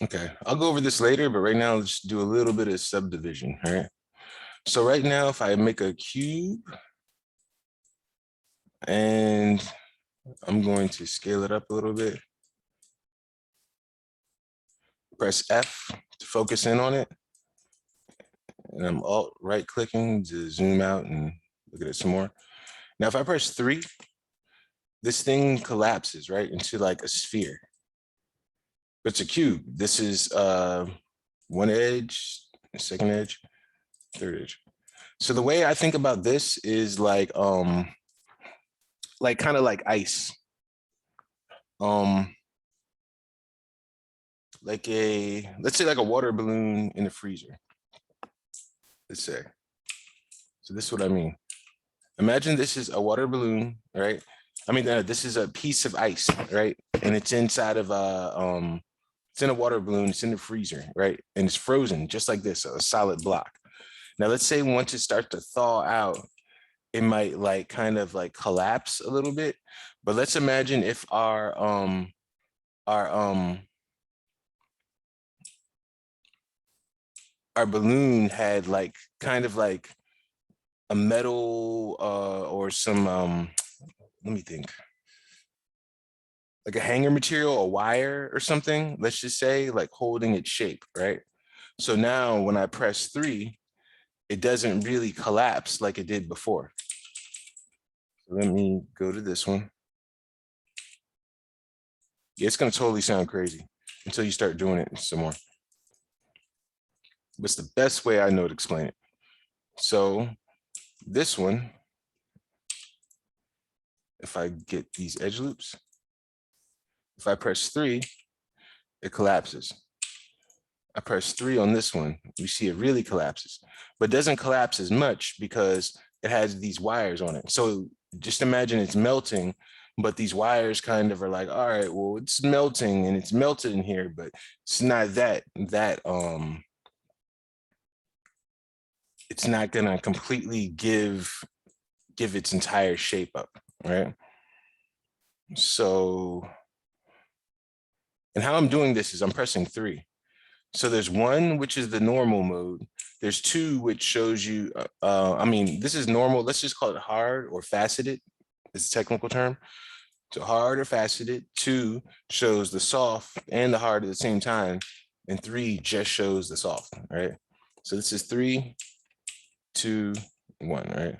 Okay, I'll go over this later, but right now let's do a little bit of subdivision, all right? So right now, if I make a cube and I'm going to scale it up a little bit, press F to focus in on it, and I'm alt right clicking to zoom out and look at it some more. Now, if I press 3, this thing collapses right into like a sphere. But it's a cube. This is one edge, second edge, third edge. So the way I think about this is like kind of like ice. Like let's say like a water balloon in the freezer. Let's say. So this is what I mean. Imagine this is a water balloon, right? I mean, this is a piece of ice, right? And it's inside of it's in a water balloon, it's in the freezer, right? And it's frozen just like this, a solid block. Now, let's say once it starts to thaw out, it might like kind of like collapse a little bit. But let's imagine if our balloon had like kind of like a metal or some let me think, like a hanger material, a wire or something, let's just say, like holding its shape, right? So now when I press 3, it doesn't really collapse like it did before. So let me go to this one. Yeah, it's gonna totally sound crazy until you start doing it some more. But it's the best way I know to explain it. So this one, if I get these edge loops, if I press 3, it collapses. I press 3 on this one, you see it really collapses, but doesn't collapse as much because it has these wires on it. So just imagine it's melting, but these wires kind of are like, all right, well, it's melting and it's melted in here, but it's not it's not gonna completely give its entire shape up, right? So, and how I'm doing this is I'm pressing 3. So there's 1, which is the normal mode. There's 2, which shows you, I mean, this is normal. Let's just call it hard or faceted. It's a technical term. So hard or faceted. 2 shows the soft and the hard at the same time. And 3 just shows the soft, right? So this is 3, 2, 1, right?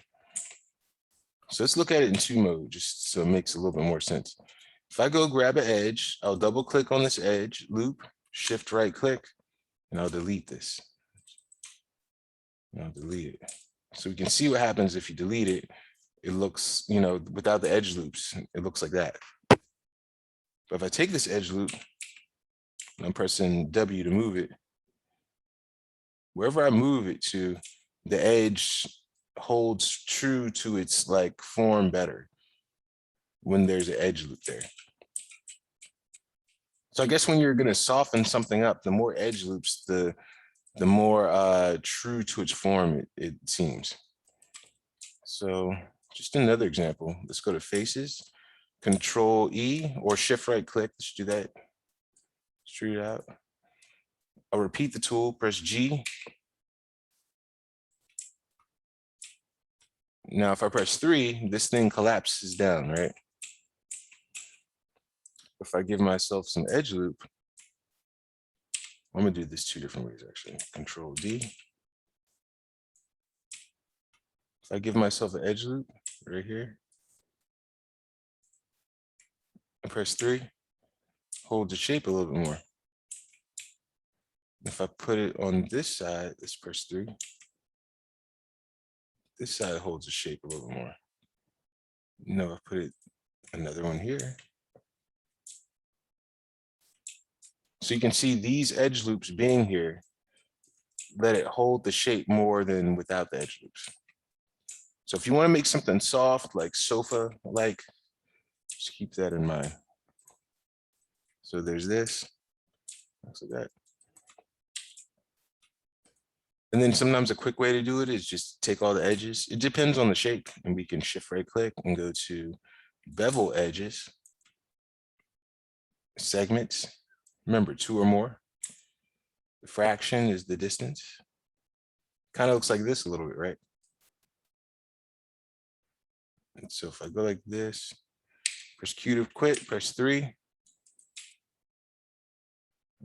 So let's look at it in 2 mode, just so it makes a little bit more sense. If I go grab an edge, I'll double click on this edge, loop, shift right click, and I'll delete this. And I'll delete it. So we can see what happens if you delete it. It looks, you know, without the edge loops, it looks like that. But if I take this edge loop, and I'm pressing W to move it, wherever I move it to, the edge holds true to its like form better when there's an edge loop there. So I guess when you're going to soften something up, the more edge loops, the more true to its form it seems. So just another example. Let's go to faces, Control E or shift right click. Let's do that. Extrude it out. I'll repeat the tool, press G. Now, if I press 3, this thing collapses down, right? If I give myself some edge loop, I'm gonna do this 2 different ways actually. Control D. If I give myself an edge loop right here, and press 3, hold the shape a little bit more. If I put it on this side, let's press 3. This side holds the shape a little more. No, I put it another one here. So you can see these edge loops being here, let it hold the shape more than without the edge loops. So if you want to make something soft, like sofa-like, just keep that in mind. So there's this, looks like that. And then sometimes a quick way to do it is just take all the edges. It depends on the shape, and we can shift right click and go to bevel edges, segments. Remember, 2 or more, The fraction is the distance. Kind of looks like this a little bit, right? And so if I go like this, press Q to quit, press 3,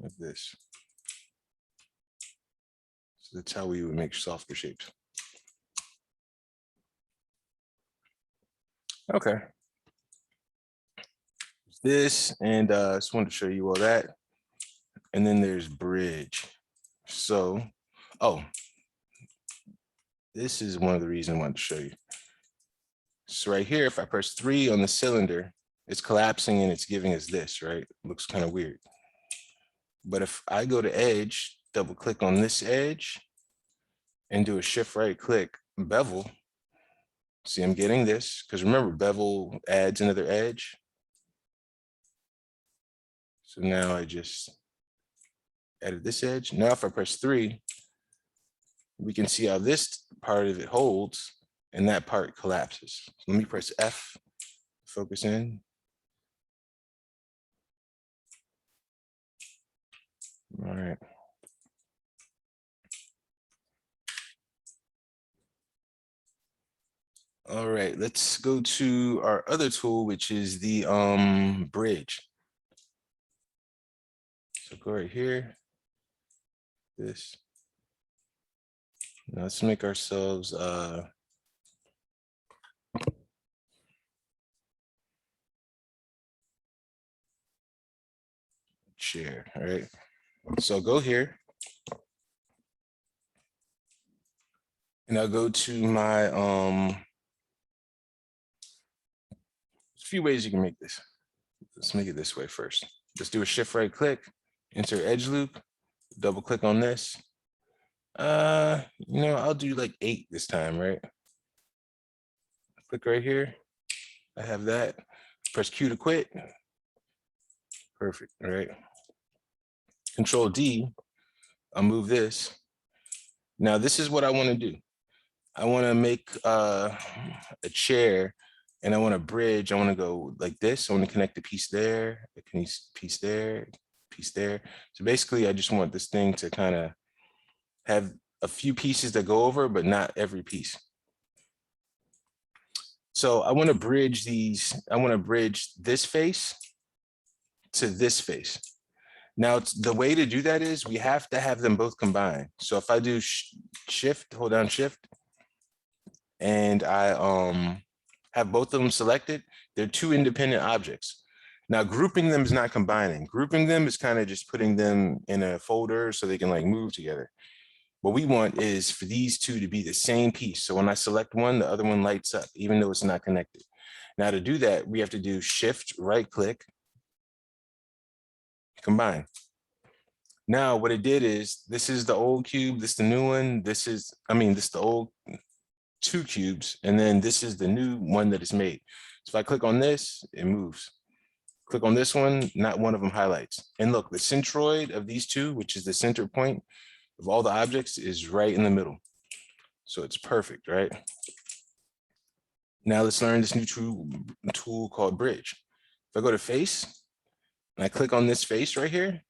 like this. So that's how we would make softer shapes. Okay. This, and just wanted to show you all that. And then there's bridge. So, oh, this is one of the reasons I wanted to show you. So right here, if I press 3 on the cylinder, it's collapsing and it's giving us this, right? Looks kind of weird. But if I go to edge, double click on this edge and do a shift right click, bevel, see I'm getting this, because remember bevel adds another edge. So now I just added this edge. Now if I press 3, we can see how this part of it holds and that part collapses. Let me press F, focus in. All right. All right, let's go to our other tool, which is the bridge. So go right here, this. Now let's make ourselves chair, all right? So go here. And I'll go to my, there's a few ways you can make this. Let's make it this way first. Let's do a shift right click, enter edge loop, double click on this. I'll do like 8 this time, right? Click right here. I have that. Press Q to quit. Perfect, all right? Control D, I'll move this. Now this is what I want to do. I want to make a chair and I want to bridge. I want to go like this. I want to connect the piece there, piece there, piece there. So basically I just want this thing to kind of have a few pieces that go over, but not every piece. So I want to bridge these. I want to bridge this face to this face. Now, the way to do that is we have to have them both combined. So if I do shift, hold down shift, and I have both of them selected, they're 2 independent objects. Now, grouping them is not combining. Grouping them is kind of just putting them in a folder so they can like move together. What we want is for these 2 to be the same piece. So when I select one, the other one lights up, even though it's not connected. Now to do that, we have to do shift, right click, combine. Now what it did is, this is the old cube, this is the new one, this is the old 2 cubes, and then this is the new one that is made. So if I click on this, it moves. Click on this one, not one of them highlights. And look, the centroid of these 2, which is the center point of all the objects, is right in the middle. So it's perfect, right? Now let's learn this new tool called bridge. If I go to face, and I click on this face right here,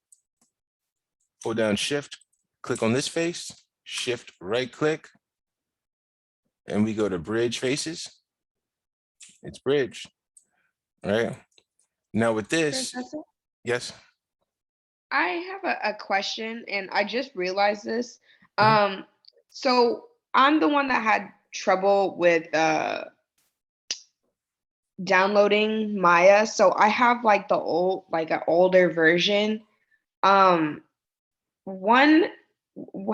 hold down shift, click on this face, shift right click, and we go to bridge faces. It's bridge, right? Now with this, Professor, yes. I have a question, and I just realized this. Mhm. So I'm the one that had trouble with downloading Maya. So I have like like an older version. Um, one,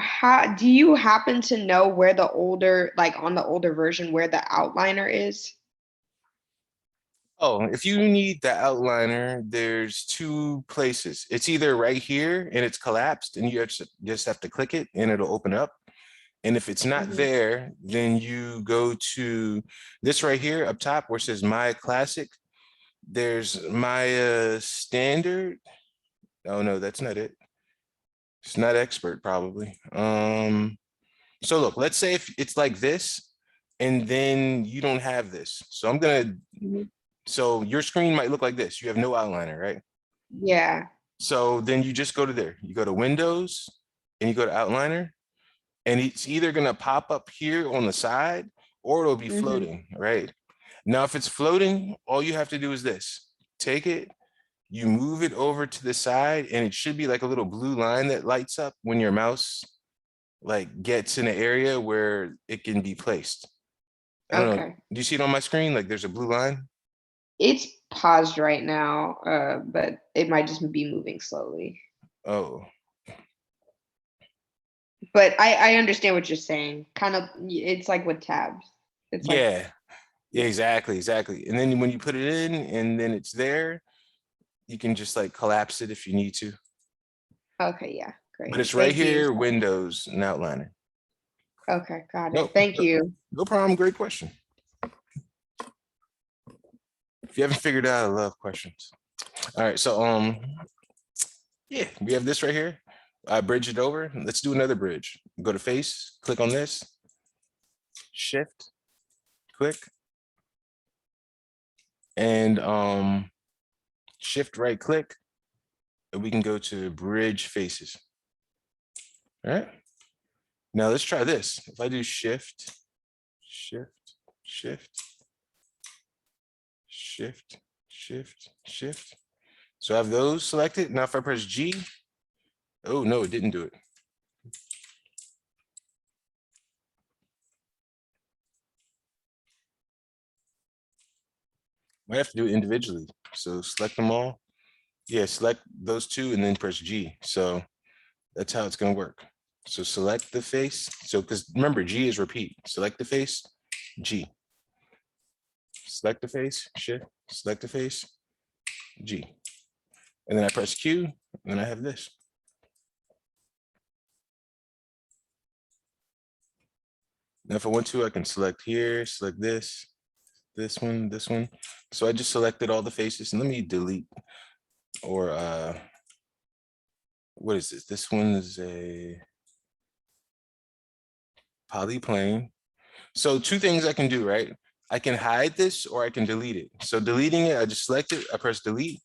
how do you happen to know where the older, like on the older version, where the outliner is? Oh, if you need the outliner, there's 2 places. It's either right here and it's collapsed and you just have to click it and it'll open up. And if it's not Mhm. there, then you go to this right here up top where it says Maya Classic. There's Maya Standard. Oh no, that's not it. It's not expert probably. So look, let's say if it's like this and then you don't have this. So Mhm. so your screen might look like this. You have no outliner, right? Yeah. So then you just go to there. You go to Windows, and you go to outliner, and it's either gonna pop up here on the side or it'll be floating, right? Now, if it's floating, all you have to do is this. Take it, you move it over to the side, and it should be like a little blue line that lights up when your mouse like gets in an area where it can be placed. I don't know. Okay. Do you see it on my screen? Like there's a blue line? It's paused right now, but it might just be moving slowly. Oh, But I understand what you're saying. Kind of, it's like with tabs. It's like, yeah. Yeah, exactly, exactly. And then when you put it in and then it's there, you can just like collapse it if you need to. okay, yeah, But great. it's right Thank you. here, Windows and outliner. Okay, got No, it. Thank you. no problem. Great question. If you haven't figured it out, I love questions. All right, so yeah, we have this right here. I bridge it over. Let's do another bridge. Go to face, click on this, shift, click, and shift right click, and we can go to bridge faces. All right. Now let's try this. If I do shift, shift, shift, shift, shift, shift. So I have those selected. Now if I press G, oh no, it didn't do it. Might have to do it individually. So select them all. Yeah, select those two and then press G. So that's how it's gonna work. So select the face. So because remember, G is repeat. Select the face, G. Select the face, shift, select the face, G. And then I press Q, and then I have this. Now if I want to, I can select here, select this one, this one. So I just selected all the faces, and let me delete, or what is this? This one is a polyplane. So two things I can do, right? I can hide this or I can delete it. So deleting it, I just select it, I press delete,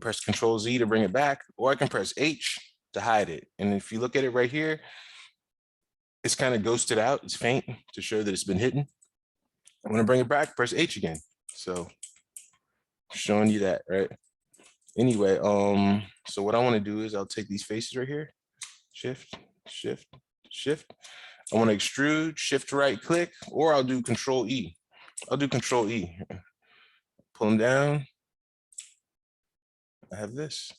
press Control Z to bring it back, or I can press H to hide it. And if you look at it right here, it's kind of ghosted out. It's faint to show that it's been hidden. I want to bring it back, press H again. So showing you that, right? Anyway, so what I want to do is I'll take these faces right here, shift, shift, shift. I want to extrude, shift right click, or I'll do Control E. I'll do Control E. Pull them down. I have this.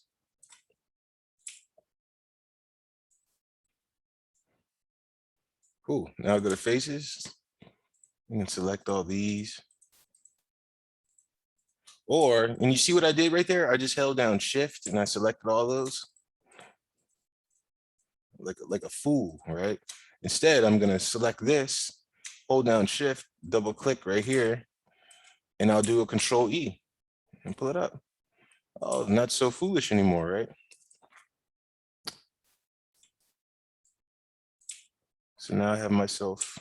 Cool. Now I go to faces. You can select all these. Or, and you see what I did right there? I just held down shift and I selected all those. Like a fool, right? Instead, I'm gonna select this, hold down shift, double click right here, and I'll do a Control E and pull it up. Oh, not so foolish anymore, right? So now I have myself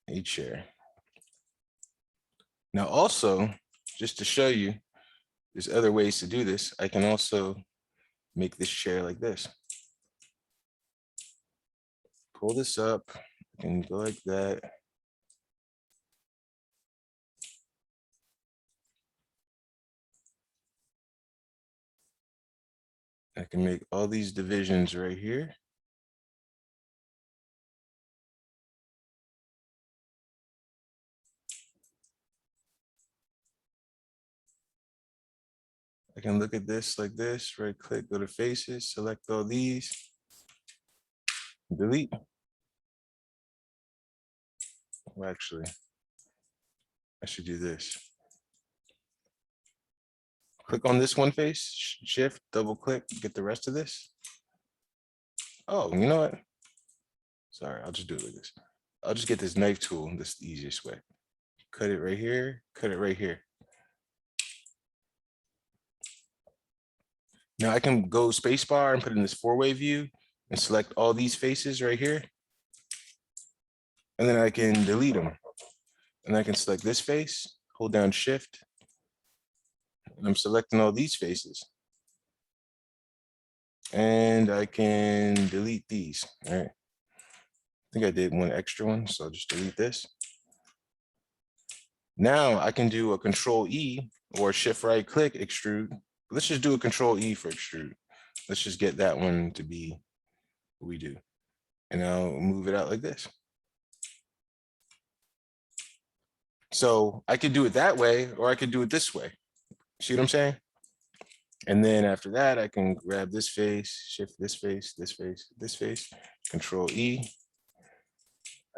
a chair. Now also, just to show you, there's other ways to do this. I can also make this chair like this. Pull this up and go like that. I can make all these divisions right here. I can look at this like this, right click, go to faces, select all these, delete. Well, actually, I should do this. Click on this one face, shift, double click, get the rest of this. Oh, you know what? Sorry, I'll just do it like this. I'll just get this knife tool. This is the easiest way. Cut it right here, cut it right here. Now I can go spacebar and put in this four-way view and select all these faces right here. And then I can delete them. And I can select this face, hold down shift, and I'm selecting all these faces. And I can delete these. All right. I think I did one extra one, so I'll just delete this. Now I can do a Control E or Shift right click extrude. Let's just do a Control E for extrude. Let's just get that one to be what we do. And I'll move it out like this. So I could do it that way, or I could do it this way. See what I'm saying? And then after that, I can grab this face, shift this face, this face, this face, Control E.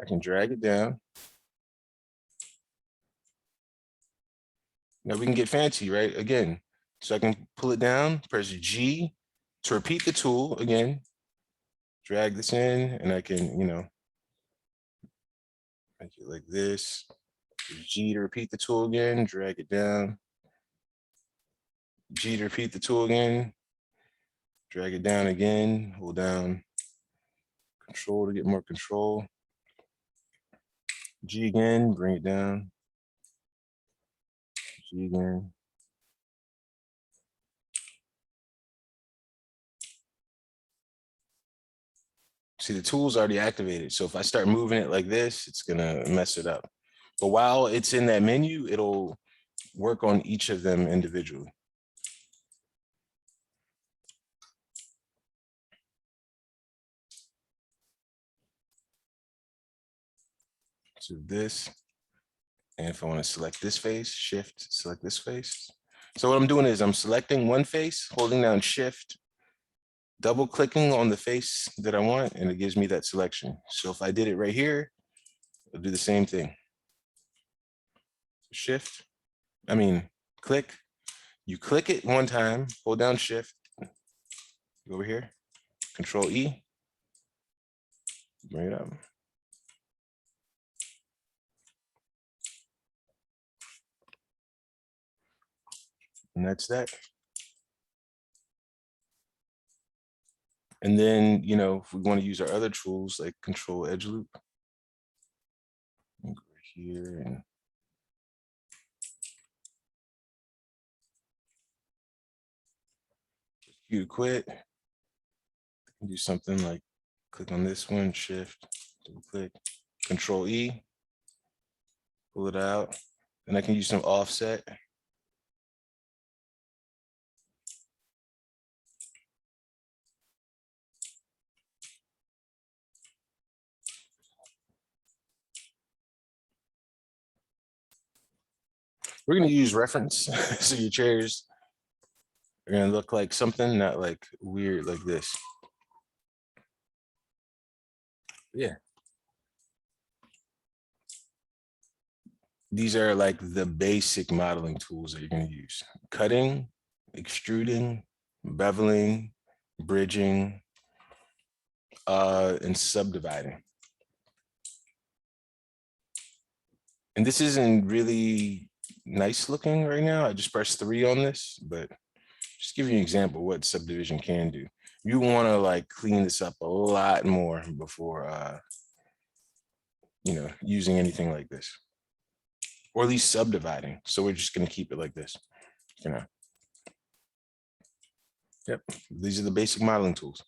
I can drag it down. Now we can get fancy, right? Again, so I can pull it down, press G to repeat the tool again, drag this in, and I can, make it like this. G to repeat the tool again, drag it down. G to repeat the tool again, drag it down again, hold down Control to get more control. G again, bring it down. G again. See, the tool's already activated. So if I start moving it like this, it's gonna mess it up. But while it's in that menu, it'll work on each of them individually. So this, and if I want to select this face, Shift, select this face. So what I'm doing is I'm selecting one face, holding down Shift, double clicking on the face that I want, and it gives me that selection. So if I did it right here, I'll do the same thing. Shift, click. You click it one time, hold down Shift, go over here, Control E, bring it up. And that's that. And then, if we want to use our other tools like Control Edge Loop, go here and you quit. Do something like click on this one, Shift, double click, Control E, pull it out. Then I can use some offset. We're going to use reference. So your chairs are going to look like something, not like weird like this. Yeah. These are like the basic modeling tools that you're going to use. Cutting, extruding, beveling, bridging, and subdividing. And this isn't really nice looking right now. I just pressed 3 on this, but just give you an example of what subdivision can do. You want to like clean this up a lot more before using anything like this, or at least subdividing. So we're just going to keep it like this for now. Yep, these are the basic modeling tools.